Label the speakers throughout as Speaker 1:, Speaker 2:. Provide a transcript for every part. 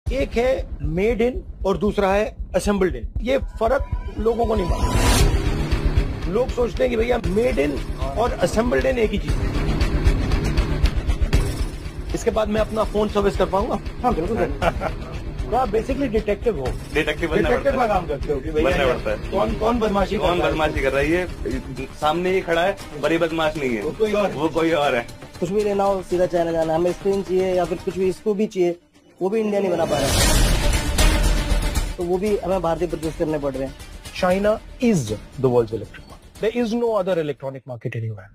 Speaker 1: एक है made in और दूसरा है असेंबल्ड इन। ये फर्क लोगों को नहीं मालूम। लोग सोचते हैं कि भैया मेड इन और असेंबल्ड इन एक ही चीज है। इसके बाद मैं अपना फोन सर्विस कर पाऊंगा? हाँ बिल्कुल। तो आप बेसिकली डिटेक्टिव हो।
Speaker 2: डिटेक्टिव
Speaker 1: का काम करते हो कि भैया
Speaker 2: पड़ता है।
Speaker 1: कौन बदमाशी
Speaker 2: कर रहा है, ये सामने ही खड़ा है, बड़ी बदमाश नहीं है, वो कोई और है।
Speaker 3: कुछ भी लेना हो सीधा चाइना जाना, हमें स्क्रीन चाहिए या फिर कुछ भी इसको भी चाहिए, वो भी इंडिया नहीं बना पा रहा है, तो वो भी हमें भारतीय परचेज करने पड़ रहे हैं।
Speaker 1: China is the world's electric market. There is no other electronic market anywhere.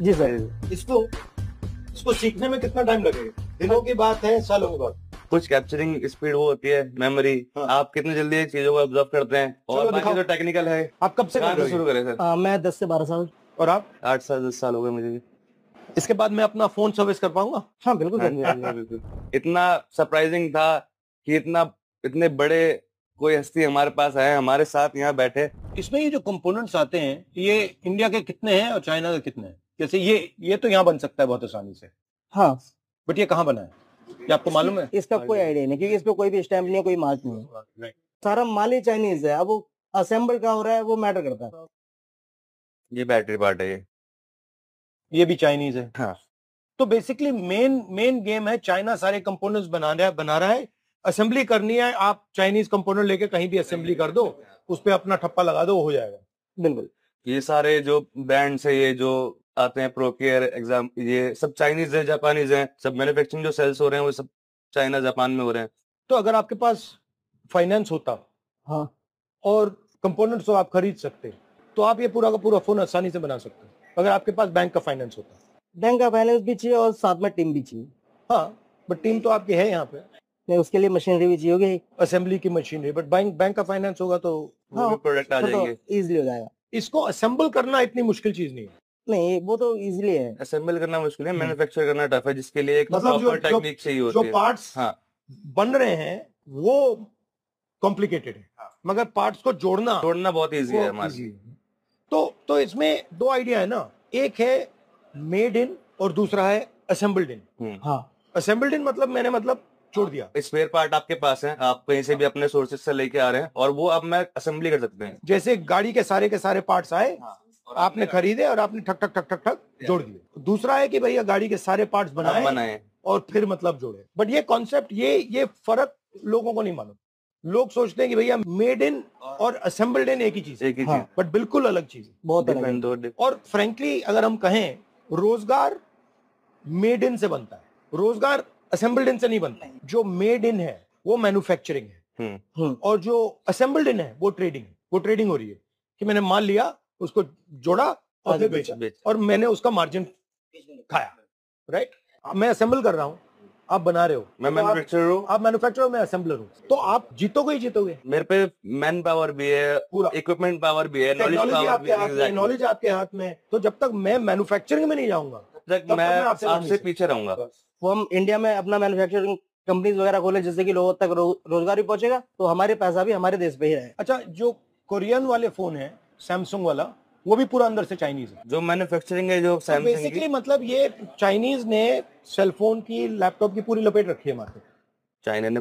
Speaker 3: Ji sir.
Speaker 1: इसको सीखने में कितना टाइम लगेगा? दिनों की बात है, सालों की बात?
Speaker 2: कुछ कैप्चरिंग स्पीड वो होती है, मेमोरी।
Speaker 1: हाँ।
Speaker 2: आप कितनी जल्दी चीजों को ऑब्जर्व करते हैं, और बाकी जो टेक्निकल है।
Speaker 1: आप कब से
Speaker 2: शुरू करें सर?
Speaker 3: मैं 10 से 12 साल।
Speaker 1: और आप?
Speaker 2: 8 साल 10 साल हो गए मुझे भी।
Speaker 1: इसके बाद मैं अपना फोन सर्विस कर पाऊंगा?
Speaker 3: हाँ बिल्कुल
Speaker 2: बिल्कुल। इतना सरप्राइजिंग था कि इतने बड़े कोई हस्ती हमारे पास आए, हमारे साथ यहाँ बैठे।
Speaker 1: इसमें ये जो कंपोनेंट्स आते हैं, ये इंडिया के कितने हैं और चाइना के कितने हैं? जैसे ये तो यहाँ बन सकता है बहुत आसानी से।
Speaker 3: हाँ,
Speaker 1: बट ये कहाँ बना है, ये आपको मालूम है?
Speaker 3: इसका कोई आइडिया नहीं, क्योंकि इस पे कोई भी स्टैम्प नहीं है, कोई मार्क नहीं है। सारा माल ही चाइनीज है। अब वो असेंबल का हो रहा है, वो मैटर करता है।
Speaker 2: ये बैटरी पार्ट है,
Speaker 1: ये भी चाइनीज है।
Speaker 2: हाँ।
Speaker 1: तो बेसिकली मेन गेम है, चाइना सारे कंपोनेंट्स बना रहा है, असेंबली करनी है। आप चाइनीज कंपोनेंट लेके कहीं भी असेंबली कर दो, उस पे अपना ठप्पा लगा दो, हो जाएगा।
Speaker 3: बिल्कुल।
Speaker 2: ये सारे जो ब्रांड्स है, ये जो आते हैं, प्रोकेयर एग्जाम, ये सब चाइनीज है, जापानीज हैं। सब मैन्युफैक्चरिंग जो सेल्स हो रहे हैं वो सब चाइना जापान में हो रहे हैं।
Speaker 1: तो अगर आपके पास फाइनेंस होता,
Speaker 3: हाँ,
Speaker 1: और कंपोनेंट्स तो आप खरीद सकते, तो आप ये पूरा का पूरा फोन आसानी से बना सकते, अगर आपके पास बैंक का फाइनेंस होता।
Speaker 3: बैंक का फाइनेंस भी चाहिए और साथ में टीम भी चाहिए।
Speaker 1: हाँ, बट टीम तो आपकी है यहाँ पे,
Speaker 3: नहीं उसके लिए मशीनरी भी चाहिए होगी,
Speaker 1: असेंबली की मशीनरी। बट बैंक का फाइनेंस होगा तो
Speaker 2: वो भी प्रोडक्ट आ जाएंगे,
Speaker 3: इजीली हो जाएगा।
Speaker 1: इसको असेंबल करना इतनी मुश्किल चीज नहीं है।
Speaker 3: नहीं, वो तो इजीली है।
Speaker 2: असेंबल करना मुश्किल है, मैन्युफैक्चर करना टफ है, जिसके लिए एक
Speaker 1: मतलब
Speaker 2: प्रॉपर टेक्निक चाहिए होती है।
Speaker 1: जो पार्ट्स बन रहे हैं वो कॉम्प्लिकेटेड है, मगर पार्ट्स को जोड़ना बहुत इजी है हमारे। तो इसमें दो आइडिया है ना, एक है मेड इन और दूसरा है असेंबल्ड इन।
Speaker 3: हाँ,
Speaker 1: असेंबल्ड इन मतलब जोड़ दिया।
Speaker 2: स्पेयर पार्ट आपके पास है, आप कहीं से भी अपने सोर्सेज से लेके आ रहे हैं, और वो अब मैं असेंबली कर सकते हैं।
Speaker 1: जैसे गाड़ी के सारे पार्ट्स आए, आपने खरीदे और आपने ठक ठक ठक ठक ठक जोड़ दिए। दूसरा है कि भैया गाड़ी के सारे पार्ट्स बनाए और फिर मतलब जोड़े। बट ये कॉन्सेप्ट, ये फर्क लोगों को नहीं मालूम। लोग सोचते हैं कि भैया मेड इन और असेंबल्ड इन एक ही चीज है, बट बिल्कुल अलग चीज है,
Speaker 3: बहुत अलग।
Speaker 1: और फ्रेंकली अगर हम कहें, रोजगार मेड इन से बनता है, रोजगार असेंबल्ड इन से नहीं बनता। जो मेड इन है वो मैन्युफैक्चरिंग है, और जो असेंबल्ड इन है वो ट्रेडिंग है। वो ट्रेडिंग हो रही है कि मैंने माल लिया, उसको जोड़ा और फिर बेचा, और मैंने उसका मार्जिन खाया। राइट? मैं असेंबल कर रहा हूँ, आप बना रहे हो।
Speaker 2: मैं मैन्युफैक्चरर हूँ,
Speaker 1: आप मैन्युफैक्चरर, मैं असेंबलर हूँ। तो आप जीतोगे ही जीतोगे।
Speaker 2: मेरे पे मैन पावर भी है, पूरा इक्विपमेंट पावर भी है, नॉलेज पावर भी है,
Speaker 1: नॉलेज आपके हाथ में। तो जब तक मैं मैन्युफैक्चरिंग में नहीं जाऊंगा,
Speaker 2: मैं आपसे पीछे रहूंगा।
Speaker 3: वो हम इंडिया में अपना मैन्युफैक्चरिंग कंपनीज वगैरह खोले, जिससे कि लोगों तक रोजगार भी पहुंचेगा, तो हमारे पैसा भी हमारे देश पे ही रहेगा।
Speaker 1: अच्छा, जो कोरियन वाले फोन है, सैमसंग वाला, वो भी पूरा अंदर से चाइनीज है।
Speaker 2: जो मैन्युफैक्चरिंग है, जो
Speaker 1: सैमसंग बेसिकली मतलब ये चाइनीज ने सेलफोन की, लैपटॉप की पूरी लपेट रखी है मार्केट।
Speaker 2: चाइना ने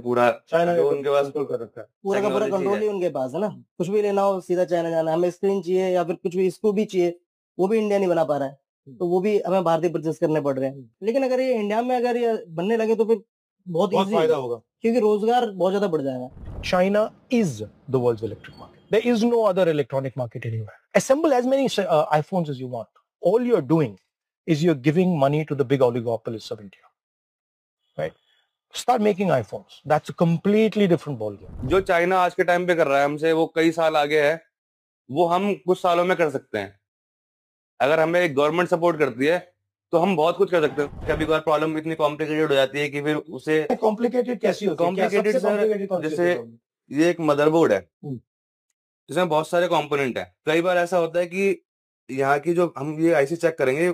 Speaker 2: उनके पास कंट्रोल कर रखा है,
Speaker 3: पूरा का पूरा कंट्रोल ही उनके पास है ना। कुछ भी लेना हो सीधा चाइना जाना, हमें स्क्रीन चाहिए या फिर कुछ भी इसको भी चाहिए, वो भी इंडिया नहीं बना पा रहा है, तो वो भी हमें भारतीय परचेज करने पड़ रहे हैं। लेकिन अगर ये इंडिया में अगर ये बनने लगे तो फिर बहुत
Speaker 1: फायदा होगा,
Speaker 3: क्योंकि रोजगार बहुत ज्यादा बढ़ जाएगा।
Speaker 1: China is the world's electric market. There is no other electronic market anywhere. Assemble as many iPhones as you want. All you're doing is you're giving money to the big oligopolists of India. Right? Start making iPhones. That's a completely different ballgame.
Speaker 2: जो China आज के time पे कर रहा है हमसे, वो कई साल आगे है, वो हम कुछ सालों में कर सकते हैं। अगर हमें एक गवर्नमेंट सपोर्ट करती है तो हम बहुत कुछ कर सकते हैं। कभी कभार प्रॉब्लम इतनी कॉम्प्लिकेटेड हो जाती है कि फिर उसे
Speaker 1: कॉम्प्लिकेटेड कैसी होती है?
Speaker 2: कॉम्प्लिकेटेड सर, जैसे ये एक मदरबोर्ड है, जिसमें बहुत सारे कंपोनेंट है। कई बार ऐसा होता है कि यहाँ की जो हम ये आईसी चेक करेंगे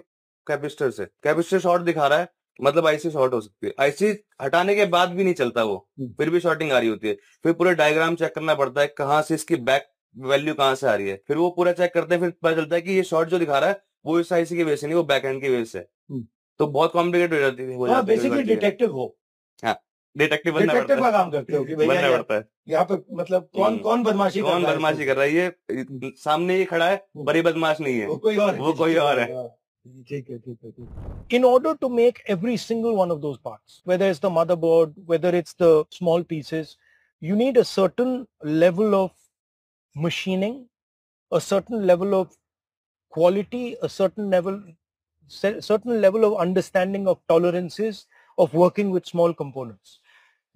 Speaker 2: कैपेसिटर से, कैपेसिटर शॉर्ट दिखा रहा है, मतलब आईसी शॉर्ट हो सकती है, आईसी हटाने के बाद भी नहीं चलता वो, फिर भी शॉर्टिंग आ रही होती है, फिर पूरा डायग्राम चेक करना पड़ता है कहाँ से इसकी बैक वैल्यू कहाँ से आ रही है, फिर वो पूरा चेक करते हैं, फिर पता चलता है कि ये शॉर्ट जो दिखा रहा है वो इस आईसी की वजह से नहीं, वो बैक एंड की वजह से। तो बहुत कॉम्प्लिकेट हो जाती है,
Speaker 1: हाँ, बेसिकली डिटेक्टिव हो।
Speaker 2: हाँ, डिटेक्टिव बनना
Speaker 1: डिटेक्टिव
Speaker 2: पड़ता
Speaker 1: का
Speaker 2: है,
Speaker 1: काम करते हो कि भैया
Speaker 2: बनना पड़ता है
Speaker 1: यहाँ पे मतलब कौन बदमाशी कर रहा है,
Speaker 2: बदमाशी कर रहा है, ये सामने ही खड़ा है पर ये बदमाश नहीं है,
Speaker 1: वो कोई और है। ठीक है, ठीक है, ठीक है। In order to make every single one of those parts, whether it's the motherboard, whether it's the small pieces, you need a certain level of machining, a certain level of quality, a certain level of understanding of tolerances of working with small components.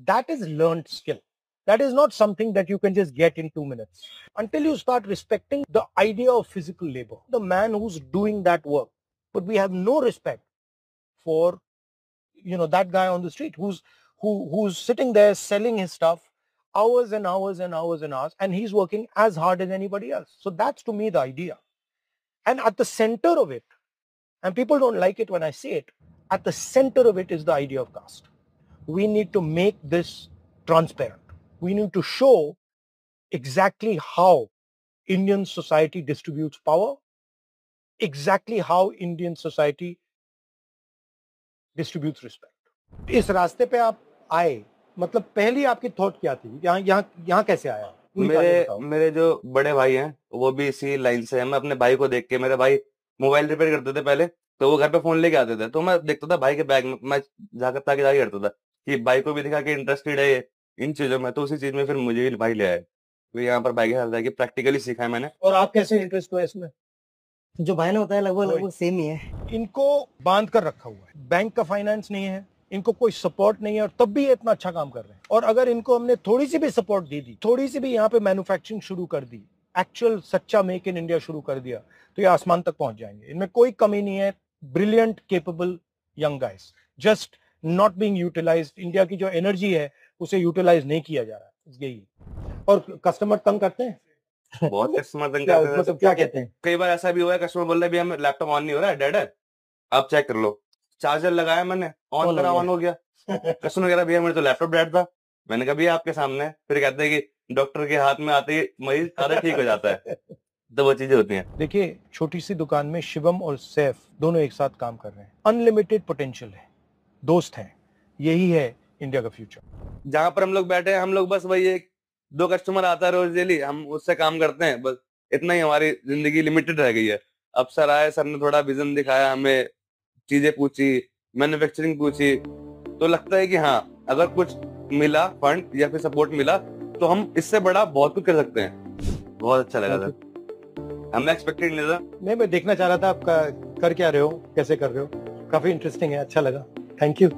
Speaker 1: That is learned skill. That is not something that you can just get in 2 minutes. Until you start respecting the idea of physical labor, the man who's doing that work. But we have no respect for, that guy on the street who's sitting there selling his stuff hours and hours and hours and hours, and he's working as hard as anybody else. So that's to me the idea. And at the center of it, and people don't like it when I say it, at the center of it is the idea of caste. We need to make this transparent. We need to show exactly how Indian society distributes power, exactly how Indian society distributes respect. इस रास्ते पे आप आए, मतलब पहली आपकी thought क्या थी? यहाँ कैसे आया?
Speaker 2: मेरे जो बड़े भाई हैं वो भी इसी लाइन से हैं। मैं अपने भाई को देख के, मेरे भाई मोबाइल रिपेयर करते थे पहले, तो वो घर पे फोन लेके आते थे, तो मैं देखता था भाई के बैग में, मैं जाकर ताकि जाके करता था कि भाई को भी दिखा कि इंटरेस्टेड है इन चीजों में, तो उसी चीज में फिर मुझे भी भाई ले आए, तो यहाँ पर भाई के साथ जाके प्रैक्टिकली सीखा है मैंने।
Speaker 1: और आप कैसे इंटरेस्ट हुआ इसमें?
Speaker 3: जो भाई ने बताया लगभग सेम ही है।
Speaker 1: इनको बांध कर रखा हुआ है, बैंक का फाइनेंस नहीं है, इनको कोई सपोर्ट नहीं है, और तब भी ये इतना अच्छा काम कर रहे हैं। और अगर इनको हमने थोड़ी सी भी सपोर्ट दे दी, थोड़ी सी भी यहाँ पे मैन्युफैक्चरिंग शुरू कर दी, एक्चुअल सच्चा मेक इन इंडिया शुरू कर दिया, तो ये आसमान तक पहुंच जाएंगे। इनमें कोई कमी नहीं है। Brilliant, capable young guys, just not being utilised. India की जो एनर्जी है उसे यूटिलाइज नहीं किया जा रहा है, यही। और कस्टमर तंग करते हैं
Speaker 2: बहुत कस्टमर तंग करते हैं।
Speaker 1: मतलब क्या कहते हैं?
Speaker 2: कई बार ऐसा भी हुआ है, कस्टमर बोल रहे हैं हम लैपटॉप ऑन नहीं हो रहा है, डेड है, आप चेक कर लो। चार्जर लगाया मैंने, ऑन करा, ऑन हो गया। कस्टमर कह रहा भैया मेरे तो लैपटॉप डेड था। मैंने कहा भैया आपके सामने। फिर कहते हैं कि डॉक्टर के हाथ में आते ही मरीज सारा ठीक हो जाता है। तो वो चीजें होती हैं।
Speaker 1: देखिए, छोटी सी दुकान में शिवम और सैफ दोनों एक साथ काम कर रहे हैं। अनलिमिटेड पोटेंशियल है, दोस्त हैं। यही है इंडिया का फ्यूचर।
Speaker 2: जहां पर हम लोग बैठे हैं, हम लोग बस वही एक दो कस्टमर आता है रोज डेली, हम उससे काम करते हैं, बस इतना ही हमारी जिंदगी लिमिटेड रह गई है। अब सर आए, सर ने थोड़ा विजन दिखाया, हमें चीजें पूछी, मैन्युफैक्चरिंग पूछी, तो लगता है कि हाँ, अगर कुछ मिला फंड या फिर सपोर्ट मिला तो हम इससे बड़ा बहुत कुछ कर सकते हैं। बहुत अच्छा लगा था, हमने एक्सपेक्टेड नहीं था।
Speaker 1: मैं देखना चाह रहा था आप कर क्या रहे हो, कैसे कर रहे हो। काफी इंटरेस्टिंग है, अच्छा लगा। Thank you.